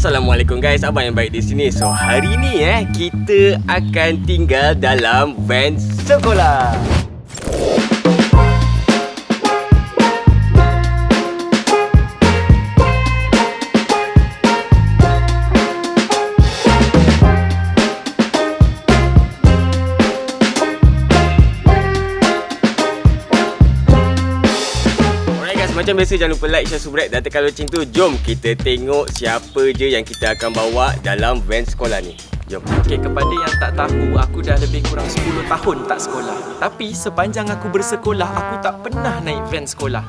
Assalamualaikum guys, abang yang baik di sini. So hari ni kita akan tinggal dalam van sekolah. Macam biasa, jangan lupa like, share, subscribe dan tekan loceng tu. Jom kita tengok siapa je yang kita akan bawa dalam van sekolah ni. Jom. Okay, kepada yang tak tahu, aku dah lebih kurang 10 tahun tak sekolah. Tapi sepanjang aku bersekolah, aku tak pernah naik van sekolah.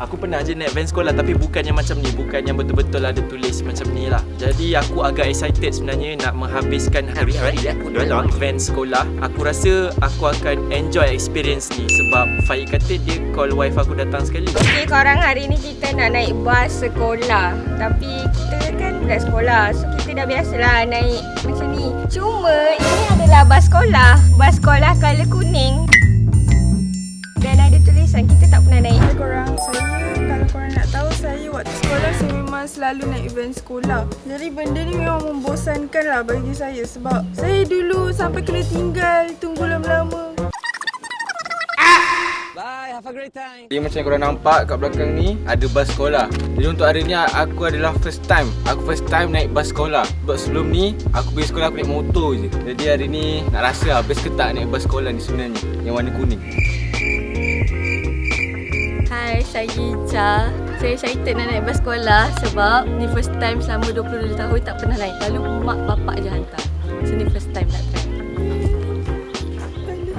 Aku pernah je naik van sekolah, tapi bukan yang macam ni. Bukan yang betul-betul ada tulis macam ni lah. Jadi aku agak excited sebenarnya nak menghabiskan hari-hari aku dalam van sekolah. Aku rasa aku akan enjoy experience ni. Sebab Faik kata dia call wife aku datang sekali. Okay korang, hari ni kita nak naik bas sekolah. Tapi kita kan budak sekolah, so kita dah biasalah naik macam ni. Cuma ini adalah bas sekolah. Bas sekolah colour kuning. Dan ada tulisan kita tak pernah naik. Korang, kalau korang nak tahu, saya waktu sekolah saya memang selalu naik van sekolah. Jadi benda ni memang membosankan lah bagi saya. Sebab saya dulu sampai kena tinggal, tunggu lama-lama. Bye, have a great time. Jadi macam korang nampak kat belakang ni ada bas sekolah. Jadi untuk hari ni aku adalah first time naik bas sekolah. Sebab sebelum ni aku pergi sekolah aku naik motor je. Jadi hari ni nak rasa best ke tak naik bas sekolah ni sebenarnya, yang warna kuning. Hai, saya Ica. Saya excited nak naik bas sekolah sebab ni first time selama 22 tahun tak pernah naik. Lalu mak bapak je hantar. So ni first time nak try.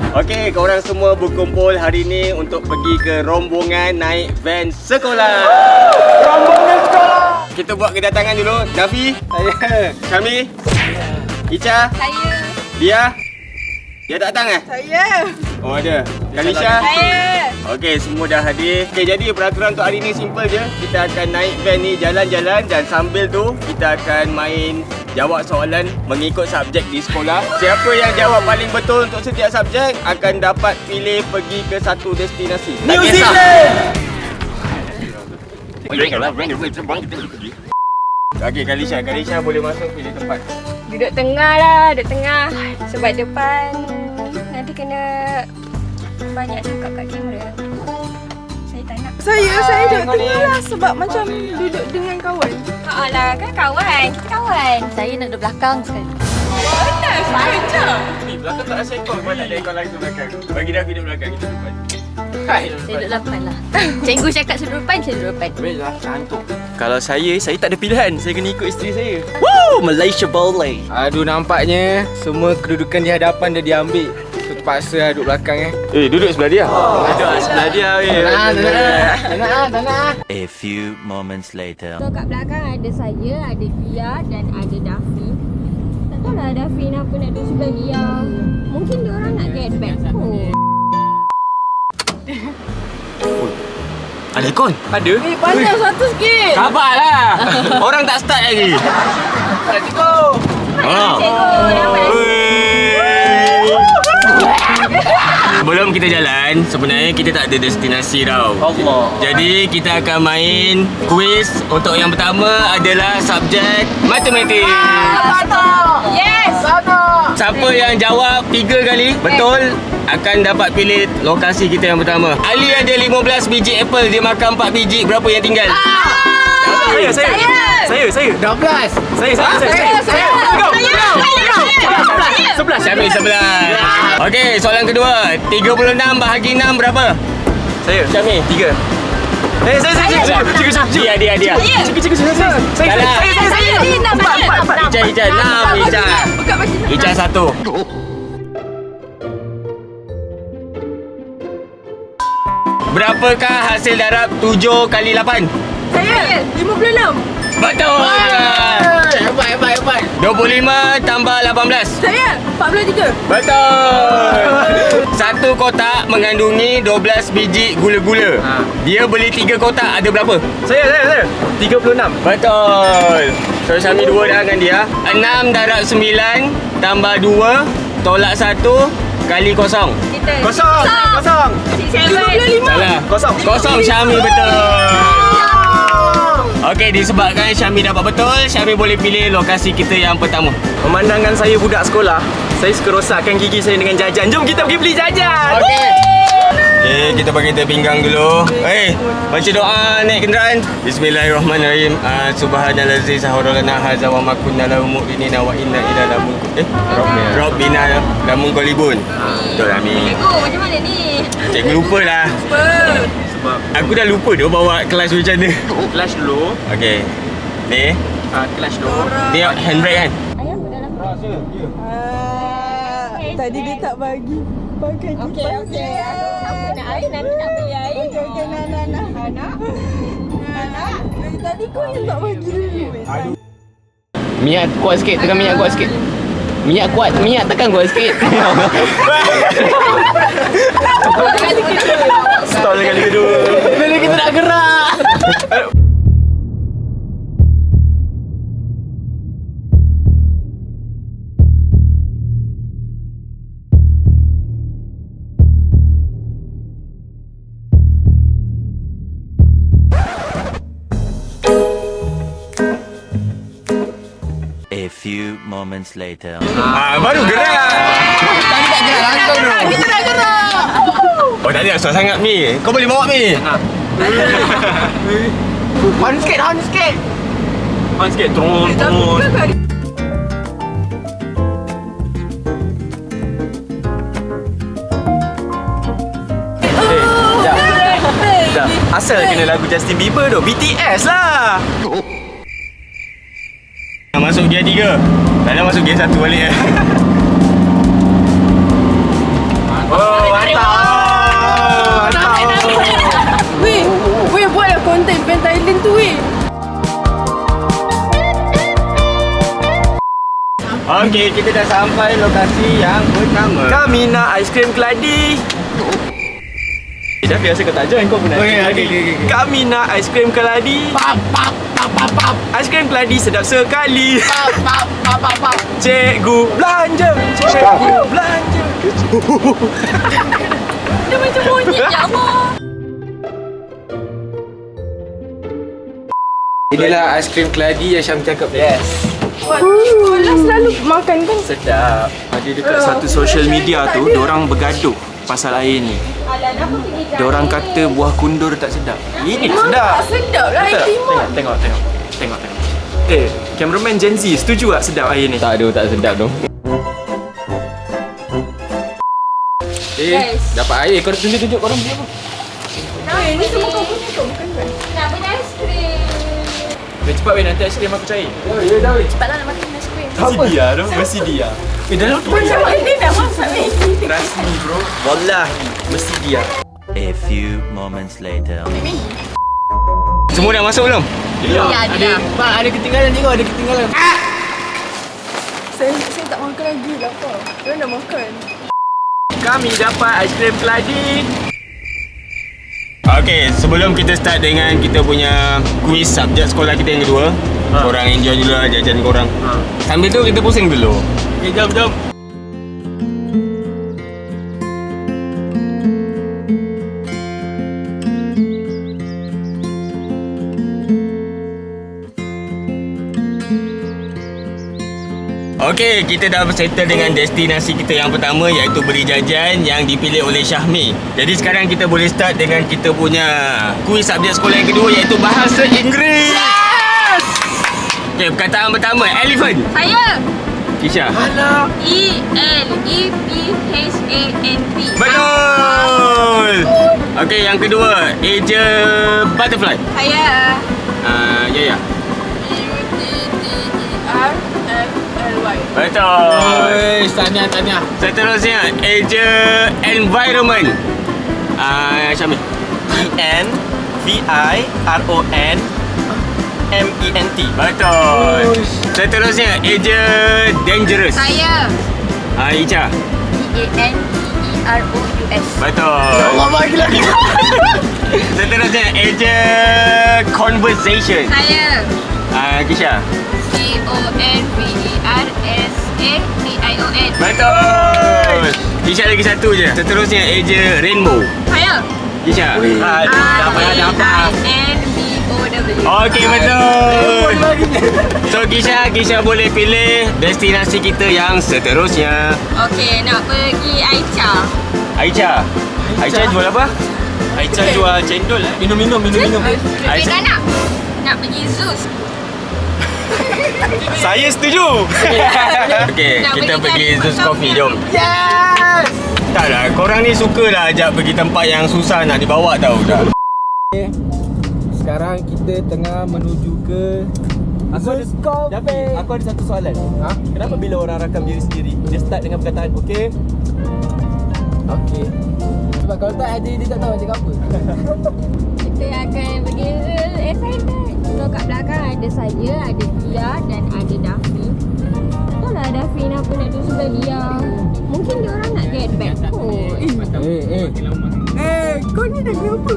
Okey, korang semua berkumpul hari ni untuk pergi ke rombongan naik van sekolah. Rombongan sekolah. Kita buat kedatangan dulu. Nafi, saya. Syami, Ica, Saya. Dia tak datang Saya. Oh ada. Kalisha. Saya. Okey, semua dah hadir. Okey, jadi peraturan untuk hari ni simple je. Kita akan naik van ni jalan-jalan dan sambil tu kita akan main jawab soalan mengikut subjek di sekolah. Siapa yang jawab paling betul untuk setiap subjek akan dapat pilih pergi ke satu destinasi. New Zealand. Okey, Kalisha boleh masuk pilih tempat. Duduk tengah lah, duduk tengah. Sebab depan nanti kena banyak cakap kat kamera. Saya tak nak. Saya duduk tengah lah sebab macam duduk dengan kawan. Alah, kan kawan. Kita kawan. Saya nak duduk belakang sekali. Benar, saya. Ni belakang tak rasa ekor. Mana ada ekor lain tu belakang. Bagi dah duduk belakang, kita depan. Saya duduk depan lah. Cikgu cakap suruh depan, saya duduk depan. Belah, cantik. Kalau saya tak ada pilihan. Saya kena ikut isteri saya. Woo! Malaysia boleh. Aduh, nampaknya semua kedudukan di hadapan dah diambil. So terpaksa duduk belakang duduk sebelah dia. Duduk sebelah dia. A few moments later. So kat belakang ada saya, ada Dia dan ada Dafi. Tak tahulah Dafi kenapa nak duduk sebelah dia. Mungkin diorang nak get back kot. Ada aircon? Ada? Panjang satu sikit. Sabarlah. Orang tak start lagi. Cikgu. Cikgu, nampak Sebelum kita jalan, sebenarnya kita tak ada destinasi tau. Allah. Jadi kita akan main quiz. Untuk yang pertama adalah subjek matematik. Yes! Siapa yang jawab 3 kali betul akan dapat pilih lokasi kita yang pertama. Ali ada 15 biji apple, dia makan 4 biji. Berapa yang tinggal? Saya. 12. Saya. Syamil 11. Okey, soalan kedua. 36 bahagi 6 berapa? Saya. Syamil 3. Saya. Dia. Cikgu. Saya. Ica 6. Ica 1. Berapakah hasil darab 7 kali 8? Saya 56. Betul. Hebat. 25 tambah 18. Saya 43. Betul. Satu kotak mengandungi 12 biji gula-gula. Dia beli 3 kotak, ada berapa? Saya. 36. Betul. So Syami 2 dah dengan dia. 6 darab 9 tambah 2 tolak 1 kali kosong. Kosong. 55. Salah. Kosong. Kosong Syami betul. Okey, disebabkan Syami dapat betul, Syami boleh pilih lokasi kita yang pertama. Memandangkan saya budak sekolah, saya suka rosakkan gigi saya dengan jajan. Jom kita pergi beli jajan. Okey. Okey, kita bagi kita pinggang dulu. Baca doa naik kenderaan. Bismillahirrahmanirrahim. Subhanallazzi sahharana hadza wa ma kunna lahu mu'minina wa inna ila Rabbina lamunqalibun. Betul Ami. Cikgu, macam mana ni? Cikgu lupa lah. Sebab Aku dah lupa dia bawa kelas macam mana. clash dulu. Okey. Ni, Clash dulu. ni handbrake kan? Ayah dalam. Tadi dia tak bagi. Pakai Okey. Siapa nak air? Nanti nak beli air. Okey, nak. Tadi kau yang tak bagi dulu. Minyak kuat sikit, tekan minyak kuat sikit. Minyak tekan kuat sikit. Stop sekali kedua. Bila kita nak gerak. A few moments later. Baru gerak. Tadi tak gerak langsung tu. Kita nak gerak. Oh, tak ada susah sangat Mi. Kau boleh bawa Mi. Hon sikit. On sikit. Turun. Dah. Asal kena lagu Justin Bieber tu. BTS lah. Masuk gear 3. Tak ada masuk gear 1 balik. Oh, mantap. Weh, buatlah konten band Thailand tu weh. Okey, kita dah sampai lokasi yang pertama. Kami nak aiskrim keladi. Dah biasa kau tak join, kau pun nak aiskrim keladi. Kami nak aiskrim keladi. Pap. Aiskrim keladi sedap sekali. Pap. Cikgu belanja. Dia macam monyet, ya Allah. Inilah aiskrim keladi yang Syam cakap. Yes. Sekolah selalu makan kan? Sedap. Ada dekat satu social media tu, diorang bergaduh pasal air ni. Diorang kata buah kundur tak sedap. Ini sedap. Sedap lah air timur. Tengok. Cameraman Gen Z setuju tak sedap air ni? Tak sedap tu. Guys. Dapat air. Kau tunjuk korang beli apa? Ni semua kau punya kau bukan kan? Nak beli aiskrim. Cepat weh, nanti aiskrim aku cair. Cepatlah nak makan aiskrim. Mesti dia tu, mesti dia. Dalam tu Macam mana nak masak Maggi? trust me bro. Wallahi, mesti dia. A few moments later. Semua dah masuk belum? Ya, ada dah. Pak, ada ketinggalan. Tengok ada ketinggalan. Saya tak makan lagi lah apa. Saya nak makan. Kami dapat aiskrim keladi. Okey, sebelum kita start dengan kita punya quiz subjek sekolah kita yang kedua, korang enjoy dulu lah jajan korang. Sambil tu kita pusing dulu. Okay, jom. Okey, kita dah settle dengan destinasi kita yang pertama, iaitu beli jajan yang dipilih oleh Syahmi. Jadi sekarang kita boleh start dengan kita punya kuis subjek sekolah yang kedua, iaitu bahasa Inggeris. Yes! Okey, perkataan pertama, elephant. Saya. Kisha. ELEPHANT. Betul. Okey, yang kedua, eja butterfly. Saya. Ya. UTTERFLY. Betul. Tanya. Seterusnya, eja environment. Syamil. ENVIRONMENT. Betul. Seterusnya, eja dangerous. Saya. Ica. DANTEROUS. Betul. Allah bagi lagi. Seterusnya, eja conversation. Saya. Kisha. CONVERSATION. Betul. Kisha lagi satu je. Seterusnya, eja rainbow. Saya. Kisha. Ada apa? RAINBOW. dah beli. Okey, betul. So Kisha boleh pilih destinasi kita yang seterusnya. Okey, nak pergi Aicha. Aicha jual apa? Aicha jual cendol. Minum. Aicha nak pergi Zeus. Saya setuju. Okey, Nak kita pergi pergi cari Zeus Coffee, jom. Yes. Tak lah, korang ni suka lah ajak pergi tempat yang susah nak dibawa tau dah. Sekarang kita tengah menuju ke Zeus Coffee. Aku ada satu soalan. Kenapa bila orang rakam diri sendiri, dia start dengan perkataan okey? Okey. Sebab kalau tak ada dia tak tahu nak cakap apa. Kita akan pergi Zeus. Excited. So kat belakang ada saya, ada Dia dan ada Dafi. Tahu lah Dafi kenapa nak duduk sebelah Dia. Mungkin dia orang nak get back kot. Kau ni dah kenapa?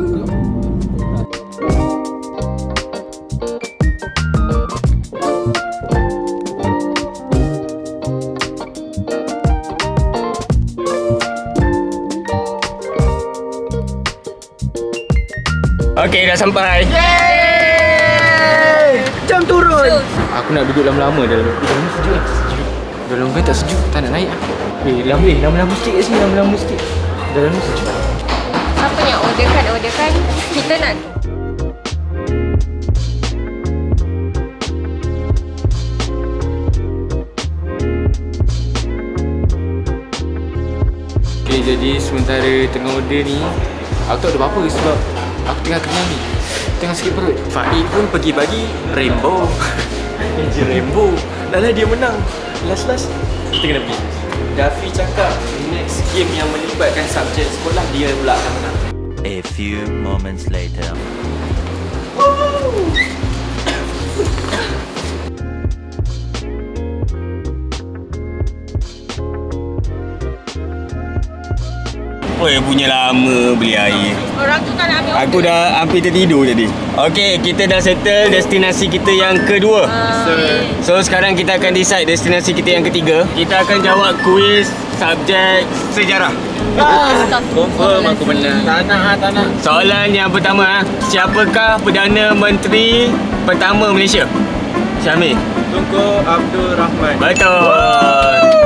Okey, dah sampai. Jom turun. Zeus. Aku nak duduk lama-lama dalam ni sejuk kan? Dalam kan tak sejuk, tak nak naik lah. Lama-lama sikit kat sini, lama-lama sikit. Dalam ni sejuk. Siapa yang orderkan. Kita nak Okay, jadi sementara tengah order ni, aku tak ada apa-apa sebab aku tengah kenyang ni. Tengah sakit perut. Faik pun pergi bagi rainbow. Rainbow. Lala dia menang. Last kita kena pergi. Dafi cakap next game yang melibatkan subjek sekolah dia pula akan menang. A few moments later. Oi, punya lama beli air. orang tu tak nak ambil Aku dah hampir tertidur tadi. Okey, kita dah settle destinasi kita yang kedua. So sekarang kita akan decide destinasi kita yang ketiga. Kita akan jawab kuis subjek sejarah. Confirm aku menang. Tak nak. Soalan yang pertama, siapakah Perdana Menteri pertama Malaysia? Syamil. Tunku Abdul Rahman. Betul.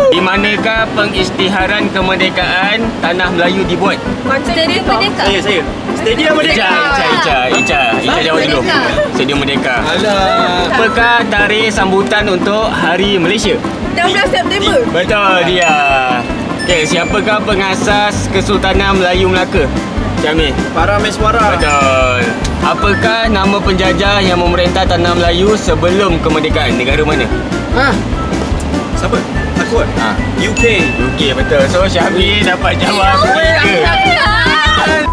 Di manakah pengisytiharan kemerdekaan Tanah Melayu dibuat? Stadium Merdeka. Saya. Stadium Merdeka. Ica jawab dulu. Merdeka. Stadium Merdeka. Alah. Apakah tarikh sambutan untuk Hari Malaysia? 16 September. Betul dia. Okey, siapakah pengasas Kesultanan Melayu Melaka? Syamil. Para Meswara. Betul. Apakah nama penjajah yang memerintah Tanah Melayu sebelum kemerdekaan? Negara mana? Siapa? Aku. UK. UK, betul. So Syamil dapat jawab 3.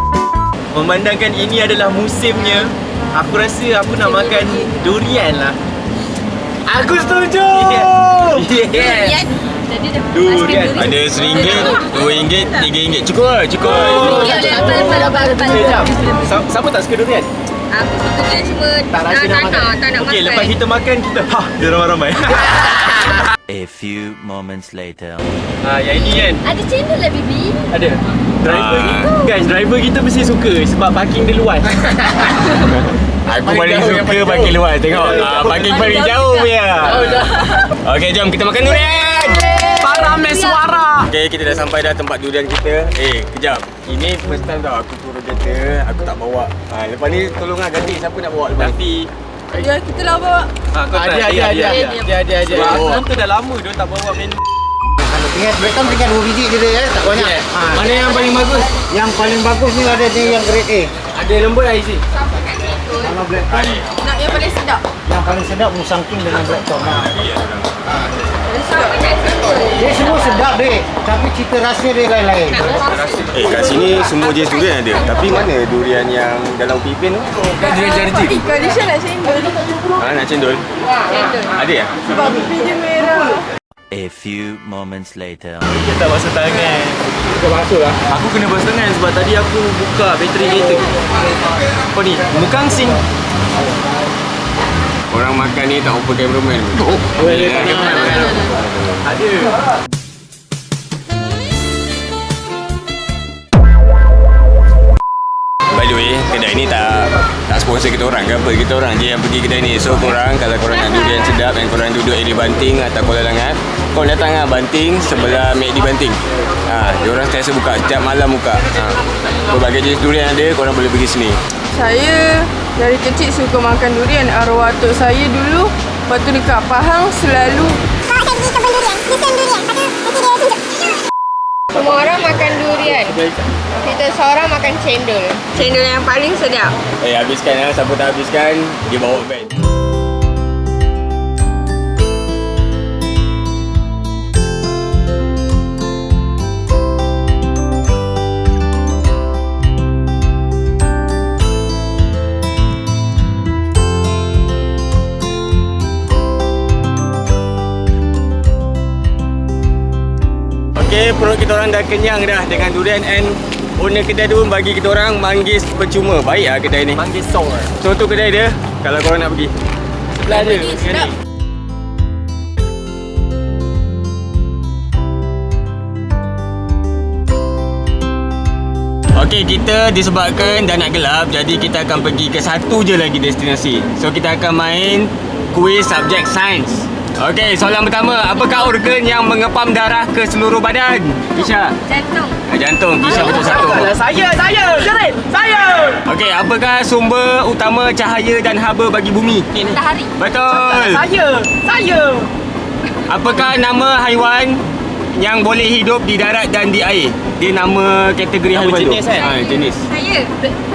Memandangkan ini adalah musimnya, aku rasa aku nak makan durian lah. Aku setuju. Yeah. Jadi dah Durian. Ada RM1, RM2, RM3. Cukup lah, cukup. Siapa tak suka durian? Aku suka dia cuma Tak rasa nak makan. tak nak Okey, makan. lepas kita makan kita dia ramai-ramai. A few moments later. Yang ini kan. Ada channel lah Bibi. Ada. Driver kita, guys, driver kita mesti suka sebab parking dia luas. Aku paling suka parking luar. Tengok, parking paling jauh punya. Okey, jom kita makan durian. Para Meswara. Okey, kita dah sampai dah tempat durian kita. Kejap. Ini first time tau aku turun kereta, aku tak bawa. Lepas ni tolonglah ganti siapa nak bawa lepas ni. Tapi Ya, kita lah bawa. kau tak Dia. Sebab aku nonton dah lama dia tak bawa menu. Breakdown tinggal 2 biji je dia, tak banyak. Mana yang paling bagus? Yang paling bagus ni ada dia yang grade A. Ada lembut lah isi. Sama Blackton. Nak yang paling sedap. Yang paling sedap Musang King dengan Blackton. Sama macam Dia semua sedap deh, tapi cita rasa dia lain-lain. Kat sini semua jenis durian ada. Tapi mana durian yang dalam pipin tu? Kan Durian jarjit. Kalisha nak cendol. Nak cendol? Ada ya? Sebab pipi dia merah. A few moments later. Dia tak basuh tangan. Kau basuh lah. Aku kena basuh tangan sebab tadi aku buka bateri kereta. Apa ni? Mukang sing. Orang makan ni tak open cameraman. Ada. By the way, kedai ni tak tak sponsor kita orang ke apa. Kita orang je yang pergi kedai ni. So korang kalau korang nak durian sedap dan korang duduk area Banting atau Kuala Langat, korang datang lah Banting sebelah McD Banting. Diorang sentiasa buka, setiap malam buka. Berbagai jenis durian ada, korang boleh pergi sini. Saya dari kecil suka makan durian. Arwah atuk saya dulu waktu dekat Pahang selalu Semua orang makan durian. Kita seorang makan cendol. Cendol yang paling sedap. Habiskan lah, siapa tak habiskan, dia bawa van. Okay, perut kita orang dah kenyang dah dengan durian and owner kedai tu bagi kita orang manggis percuma. Baik lah kedai ni. Manggis sour. So tu kedai dia kalau korang nak pergi. Sebelah dia. Sedap. Okay, kita disebabkan dah nak gelap, jadi kita akan pergi ke satu je lagi destinasi. So kita akan main kuis subjek sains. Okay, soalan pertama, apakah organ yang mengepam darah ke seluruh badan? Kisha. Jantung. Jantung. Kisha betul satu. Saya. Jerit. Saya. Okay, apakah sumber utama cahaya dan haba bagi bumi? Matahari. Betul. Saya. Apakah nama haiwan yang boleh hidup di darat dan di air? Dia nama kategori Nama haiwan jenis, tu. kan? Jenis. Saya.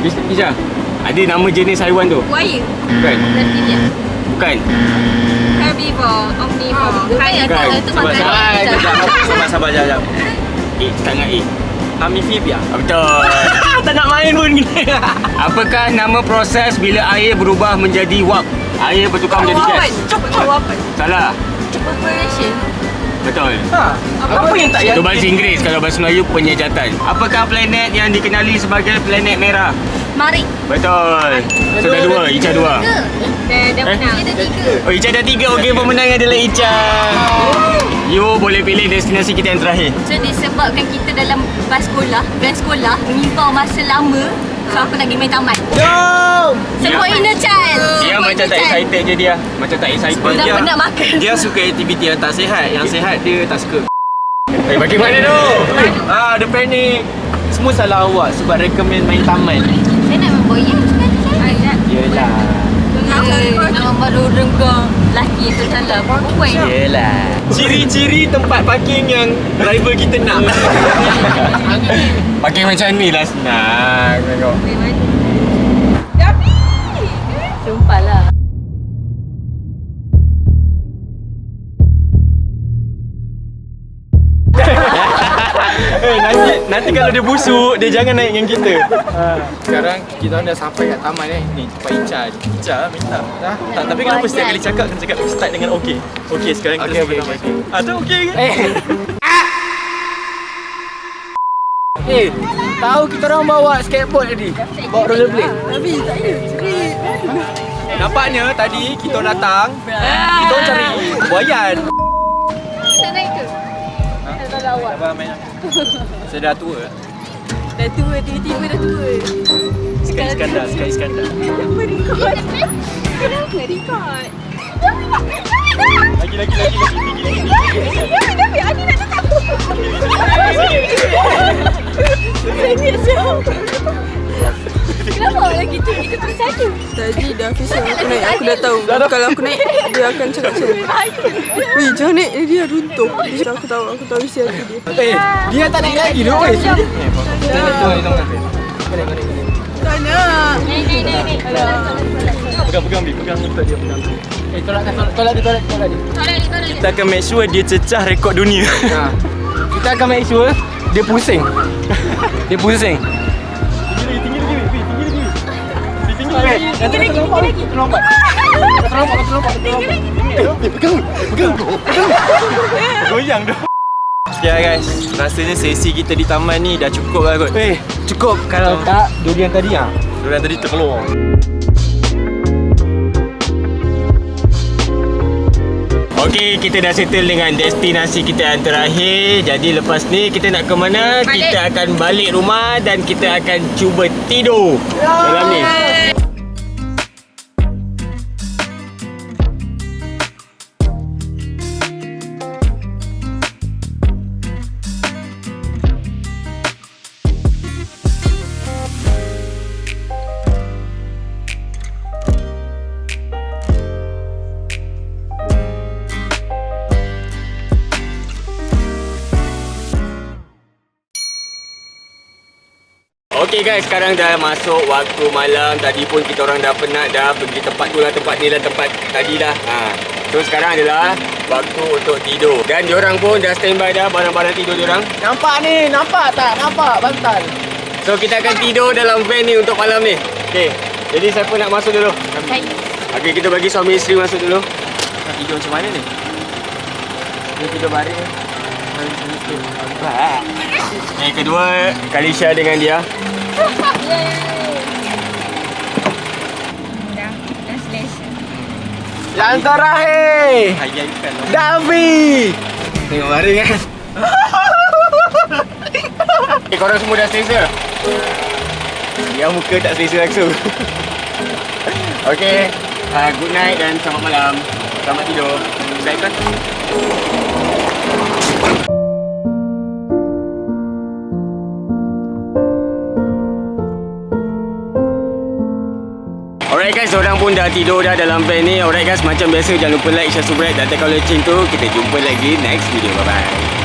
Kisha, ada nama jenis haiwan tu? Buaya. Bukan. Reptilian. Bukan. Herbivore. Omnivore. Bukan. Itu makan. Sabar jap. Sangat Amphibia. Betul. Tak nak main pun gini. Apakah nama proses bila air berubah menjadi wap? Air bertukar menjadi gas. Salah. Evaporation. Betul. Apa yang tak Itu yakin? bahasa Inggeris, kalau bahasa Melayu penyejatan. Apakah planet yang dikenali sebagai planet merah? Mari. Betul. So dah dua, Ica dua. Dah menang. Dia dah 3. Oh, Ica dah 3. Okey, pemenang adalah Ica. You boleh pilih destinasi kita yang terakhir. So disebabkan kita dalam bas sekolah, van sekolah, mengimpau masa lama, so aku nak pergi main taman. Semua inner child. Dia macam tak excited je dia. Macam tak excited. Dah penat makan. Dia suka aktiviti yang tak sihat. Yang sihat dia tak suka. Bagaimana tu? Dia panik. Semua salah awak sebab recommend main taman. Saya nak main boya sekarang. Yelah. Nama baru renggang lelaki tu salah. Perempuan. Yelah. Ciri-ciri tempat parking yang driver kita nak. Pakai macam ni lah senang. Tengok. Sumpah lah. Nanti kalau dia busuk, dia jangan naik dengan kita. Sekarang kita dah sampai kat taman Ni tempat Ica ni. Ica minta. Tak, tapi kenapa setiap kali cakap kena cakap start dengan okey. Okey, sekarang kita Okey. tu okey ke? Tahu kita orang bawa skateboard tadi. Bawa rollerblade. Nampaknya tadi kita datang, kita cari buayan. Saya naik ke? Sabar main. Saya dah tua. dah tua, tiba-tiba dah tua. Sekali Iskandar. Kenapa record? Kenapa record? Lagi. Tapi Ani nak cakap. Saya siap. Kenapa orang gitu? Kita terus satu. Tadi dah official aku naik. Aku dah tahu. Kalau aku naik, dia akan cakap macam ni. Weh, jangan naik. Dia runtuh. Aku tahu isi hati dia. Dia tak naik lagi tu. Tak nak. Naik. Pegang untuk dia pegang. Tolak dia. Kita akan make sure dia cecah rekod dunia. Kita akan make sure dia pusing. Tinggi lagi. Terlompat. Goyang dah. Ya guys, rasanya sesi kita di taman ni dah cukup lah kot. Cukup kalau tak durian tadi Diorang tadi terkeluar. Okey, kita dah settle dengan destinasi kita yang terakhir. Jadi lepas ni kita nak ke mana? Balik. Kita akan balik rumah dan kita akan cuba tidur dalam ni. Okay guys, sekarang dah masuk waktu malam. Tadi pun kita orang dah penat dah pergi tempat tu lah, tempat ni lah, tempat tadi lah. So sekarang adalah waktu untuk tidur. Dan diorang pun dah standby dah barang-barang tidur diorang. Nampak ni, nampak tak? Nampak bantal. So kita akan tidur dalam van ni untuk malam ni. Okay, jadi siapa nak masuk dulu? Okay, kita bagi suami isteri masuk dulu. Nak tidur macam mana ni? Dia tidur baring. Yang kedua, Kalisha dengan dia. Dah selesa. Yang terakhir, Hayaikan lah. Davi. Tengok baring kan. Korang semua dah selesa? Yang muka tak selesa langsung. Okay, good night dan selamat malam. Selamat tidur. Excited? Alright guys, orang pun dah tidur dah dalam van ni. Alright guys, macam biasa jangan lupa like, share, subscribe dan tekan lonceng tu. Kita jumpa lagi next video. Bye bye.